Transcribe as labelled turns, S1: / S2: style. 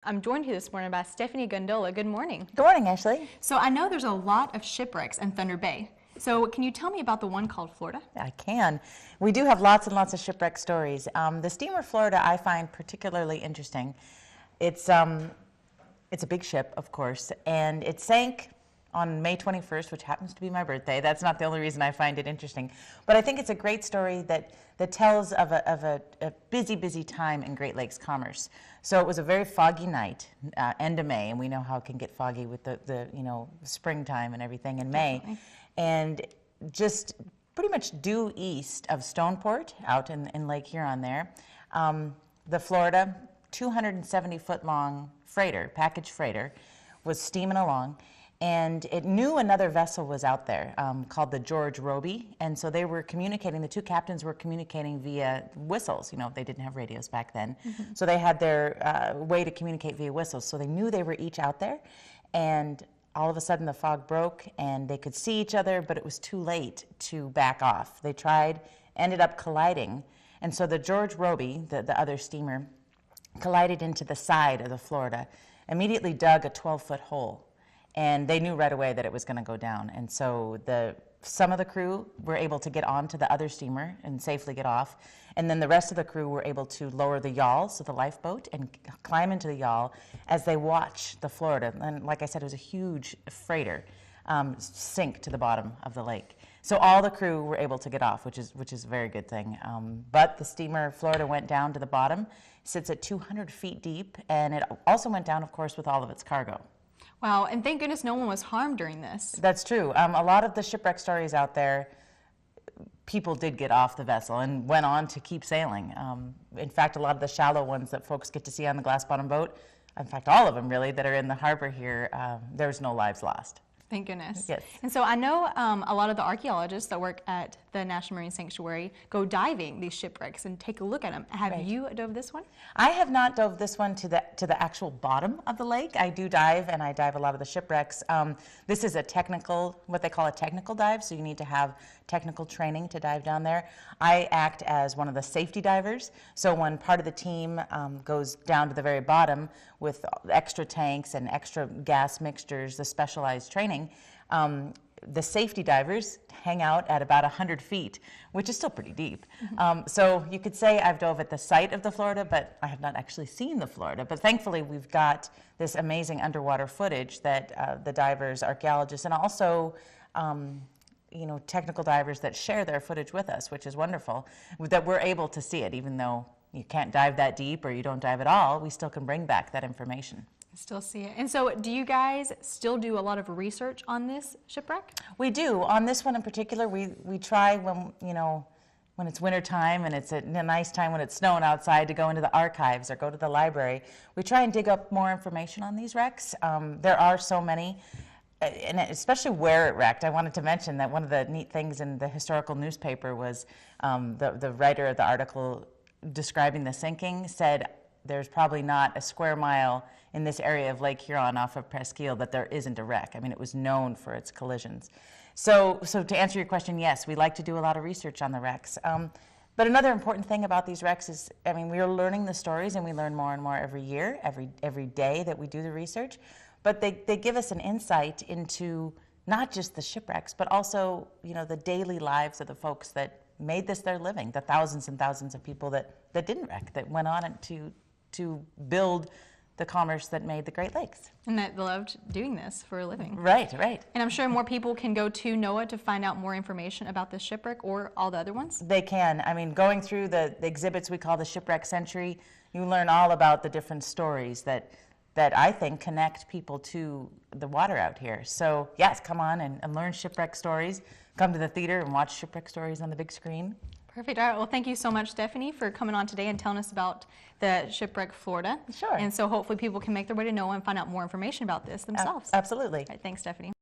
S1: I'm joined here this morning by Stephanie Gandulla. Good morning.
S2: Good morning, Ashley.
S1: So I know there's a lot of shipwrecks in Thunder Bay. So can you tell me about the one called Florida?
S2: I can. We do have lots and lots of shipwreck stories. The steamer Florida I find particularly interesting. It's a big ship, of course, and it sank on May 21st, which happens to be my birthday. That's not the only reason I find it interesting. But I think it's a great story that tells of a busy time in Great Lakes commerce. So it was a very foggy night, end of May, and we know how it can get foggy with the springtime and everything in May.
S1: Definitely.
S2: And just pretty much due east of Stoneport, out in Lake Huron there, the Florida 270-foot long freighter, package freighter, was steaming along. And it knew another vessel was out there called the George Roby, and so they were communicating, the two captains were communicating via whistles. You know, they didn't have radios back then. Mm-hmm. So they had their way to communicate via whistles. So they knew they were each out there, and all of a sudden the fog broke and they could see each other, but it was too late to back off. They tried, ended up colliding, and so the George Roby, the other steamer, collided into the side of the Florida, immediately dug a 12-foot hole. And they knew right away that it was going to go down. And so some of the crew were able to get onto the other steamer and safely get off. And then the rest of the crew were able to lower the yawl, so the lifeboat, and climb into the yawl as they watched the Florida. And like I said, it was a huge freighter, sink to the bottom of the lake. So all the crew were able to get off, which is a very good thing. But the steamer Florida went down to the bottom, sits at 200 feet deep, and it also went down, of course, with all of its cargo.
S1: Wow, and thank goodness no one was harmed during this.
S2: That's true. A lot of the shipwreck stories out there, people did get off the vessel and went on to keep sailing. In fact, a lot of the shallow ones that folks get to see on the glass bottom boat, in fact, all of them really, that are in the harbor here, there's no lives lost.
S1: Thank goodness.
S2: Yes.
S1: And so I know a lot of the archaeologists that work at the National Marine Sanctuary go diving these shipwrecks and take a look at them. Have
S2: Right.
S1: you dove this one?
S2: I have not dove this one to the actual bottom of the lake. I do dive, and I dive a lot of the shipwrecks. This is a technical, what they call a technical dive, so you need to have technical training to dive down there. I act as one of the safety divers, so when part of the team goes down to the very bottom with extra tanks and extra gas mixtures, the specialized training, the safety divers hang out at about 100 feet, which is still pretty deep. Mm-hmm. So you could say I've dove at the site of the Florida, but I have not actually seen the Florida. But thankfully, we've got this amazing underwater footage that the divers, archaeologists, and also technical divers that share their footage with us, which is wonderful, that we're able to see it. Even though you can't dive that deep or you don't dive at all, we still can bring back that information.
S1: Still see it. And so do you guys still do a lot of research on this shipwreck?
S2: We do. On this one in particular, we try when it's winter time and it's a nice time when it's snowing outside to go into the archives or go to the library. We try and dig up more information on these wrecks. There are so many, and especially where it wrecked. I wanted to mention that one of the neat things in the historical newspaper was the writer of the article describing the sinking said there's probably not a square mile in this area of Lake Huron off of Presqu'île that there isn't a wreck. I mean, it was known for its collisions. So to answer your question, yes, we like to do a lot of research on the wrecks. But another important thing about these wrecks is, I mean, we are learning the stories, and we learn more and more every year, every day that we do the research. But they give us an insight into not just the shipwrecks, but also, the daily lives of the folks that made this their living, the thousands and thousands of people that didn't wreck, that went on to build the commerce that made the Great Lakes.
S1: And that loved doing this for a living.
S2: Right.
S1: And I'm sure more people can go to NOAA to find out more information about this shipwreck or all the other ones?
S2: They can. I mean, going through the exhibits we call the Shipwreck Century, you learn all about the different stories that I think connect people to the water out here. So yes, come on and learn shipwreck stories. Come to the theater and watch shipwreck stories on the big screen.
S1: Perfect. All right. Well, thank you so much, Stephanie, for coming on today and telling us about the Shipwreck Florida.
S2: Sure.
S1: And so hopefully people can make their way to NOAA and find out more information about this themselves.
S2: Absolutely.
S1: All right. Thanks, Stephanie.